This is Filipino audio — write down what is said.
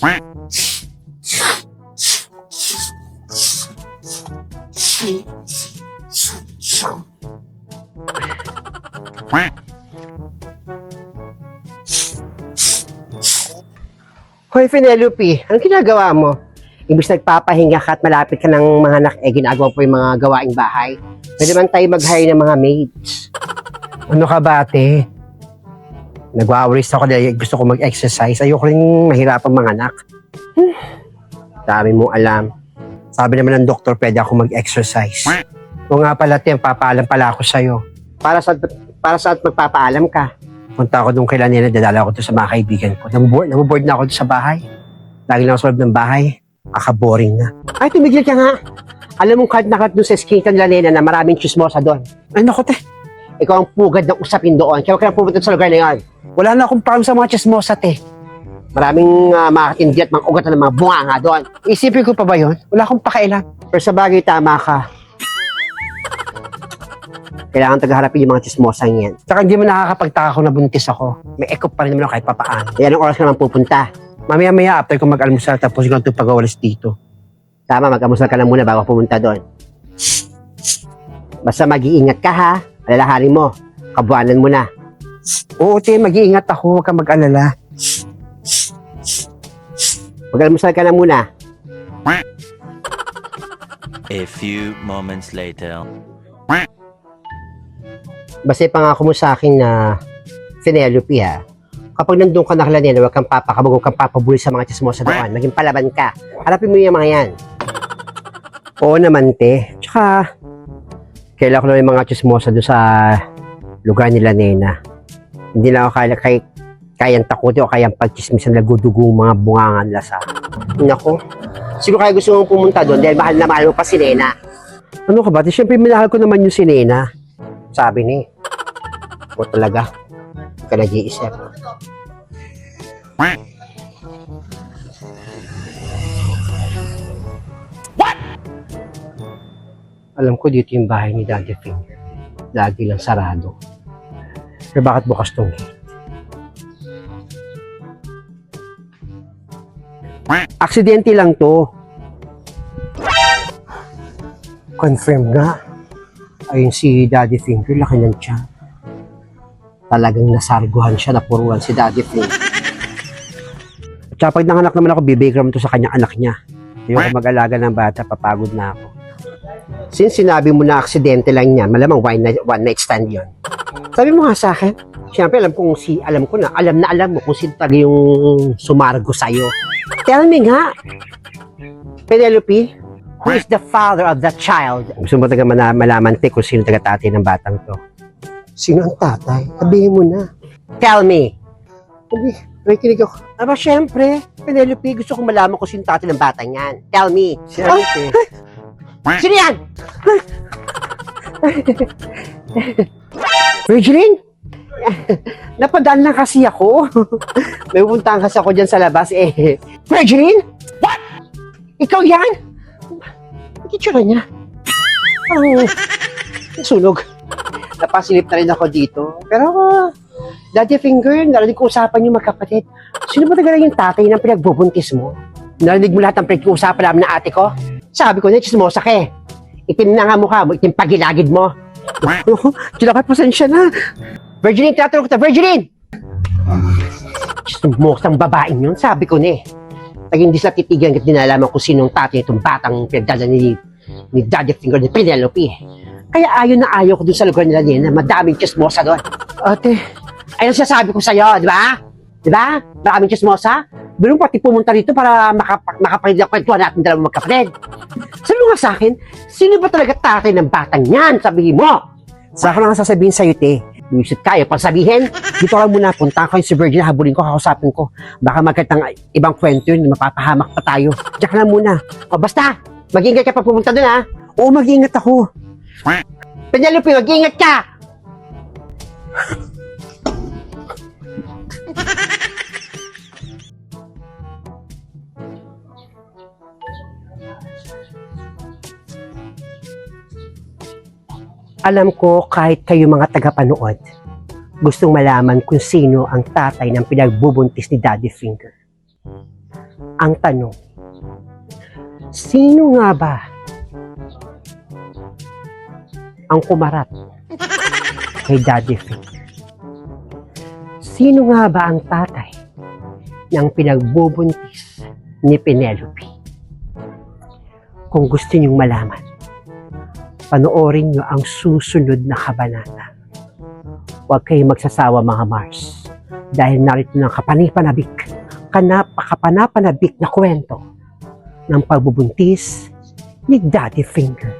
Hoy, Penelope, anong ginagawa mo? Imbis nagpapahinga ka at malapit ka ng mga anak, ginagawa po yung mga gawaing bahay. Pwede man tayo mag-hire ng mga maids. Ano ka ba, ate? Nag-worries ako dahil gusto ko mag-exercise. Ayoko rin mahirapan mga anak. Dami mong alam. Sabi naman ng doktor, pwede ako mag-exercise. O nga pala, ate, papaalam pala ako sa'yo. Para sa magpapaalam ka. Punta ako doon kay Lanela, dadala ako doon sa mga kaibigan ko. Nabuboard na ako doon sa bahay. Lagi lang ako sa loob ng bahay. Boring na. Ay, tumigil ka nga. Alam mo, kahit nakat doon sa skinkan Lanela na maraming chismosa doon. Ay, naku, te. Ikaw ang pugad ng usapin doon. Kaya ka na pumunta sa lugar na yan. Wala na akong problem sa mga chismosa, te. Maraming makakatindi at mga ugat ng mga bunganga doon. Isipin ko pa ba yun? Wala akong pakailan. Pero sa bagay, tama ka. Kailangan tagaharapin yung mga chismosang yan. Saka hindi mo nakakapagtaka kung nabuntis ako. May ekop pa rin naman ako kahit papaan. Kaya anong oras ka naman pupunta? Mamaya-maya after kung mag-almusal tapos ikaw itong pag-awalis dito. Tama, mag-almusal ka lang muna bago pumunta doon. Basta mag-iingat ka ha. Alalahanin mo. Kabuanan mo na. Oo, te, mag-iingat ako. Huwag kang mag-alala. Mag-almusal ka na muna. A few moments later. Basta pangako mo sa akin na Penelope ha. Kapag nandun ka na Lanela, huwag kang papakabog, huwag kang papabuli sa mga chismosa doon. Maging palaban ka. Harapin mo yung mga yan. Oo naman, te. Tsaka, kailangan ko na yung mga chismosa doon sa lugar nila Nena. Hindi lang ako kayang takuti o kayang pagchismisan na gudugong mga bungangan nila sa Nako. Sino kaya gusto mong pumunta doon dahil mahal na mahal mo pa si Nena? Ano ka ba? Siyempre, minahal ko naman yung si Nena. Sabi ni. O talaga. Hindi ka nag-iisip. What? Alam ko dito yung bahay ni Daddy Finger. Lagi lang sarado. Pero bakit bukas tong gate? Aksidente lang to. Confirm nga. Ayun si Daddy Finger, laki ng tiyan. Talagang nasarguhan siya, napuruan si Daddy Finger. At saka pag nanganak naman ako, bibigram to sa kanyang anak niya. Ayoko mag-alaga ng bata, papagod na ako. Since sinabi mo na aksidente lang yan, malamang one night stand yun. Sabi mo nga sa akin, siyempre alam ko na alam mo kung sino talaga yung sumargo sa'yo. Tell me nga, Penelope, who is the father of that child? Gusto mo taga malaman, te, kung sino taga-tatay ng batang to? Sino ang tatay? Sabihin mo na. Tell me. May kinig ako. Aba, syempre, Penelope, gusto kong malaman kung sino tatay ng batang yan. Tell me. Siyempre. Sino yan? Virgiline? Napadaan lang kasi ako. May pupuntahan kasi ako dyan sa labas eh. Virgiline? What? Ikaw yan? Ikitsura niya. Parang sunog. Napasilip na rin ako dito. Pero, Daddy Finger, narinig ko usapan yung magkapatid. Sino ba talaga yung tatay ng pinagbubuntis mo? Narinig mo lahat ng pinag-uusapan namin na ate ko? Sabi ko na, chismosa ka eh. Itim na nga mukha mo, itim pagilagid mo. Kailangan pasensya na. Virgiline, tinatanong kita, Virgiline! Chismosang babaeng yun, sabi ko na eh. Naging di sa titigan at dinalaman kung sinong tatay itong batang pinagdala ni Daddy Finger ni Penelope. Kaya ayaw na ayaw ko dun sa lugar nila niya na madaming chismosa doon. Ate, ayun siya sabi ko sa'yo, di ba? Di ba? Maraming chismosa. Doon pati pumunta dito para makapalit ang kwentuhan natin dalawang magkapatid. Sabi mo nga sa akin, sino ba talaga tatay ng batang yan? Sabihin mo. Sa akin lang sasabihin sa'yo, te. Iisip kayo, pag sabihin, dito lang muna, punta ko yung si Virgin, habulin ko, kakausapin ko. Baka magkatang ibang kwento yun, mapapahamak pa tayo. Diyan ka lang muna. O basta, mag-ingat ka pag pumunta doon, ha? Oo, mag-ingat ako. Penelope, mag-ingat ka! Alam ko kahit kayo mga tagapanood, gustong malaman kung sino ang tatay ng pinagbubuntis ni Daddy Finger. Ang tanong, sino nga ba ang kumarat kay Daddy Finger? Sino nga ba ang tatay ng pinagbubuntis ni Penelope? Kung gusto niyong malaman, panoorin niyo ang susunod na kabanata. Huwag kayong magsasawa mga Mars, dahil narito ng kapanapanabik na kwento ng pagbubuntis ni Daddy Finger.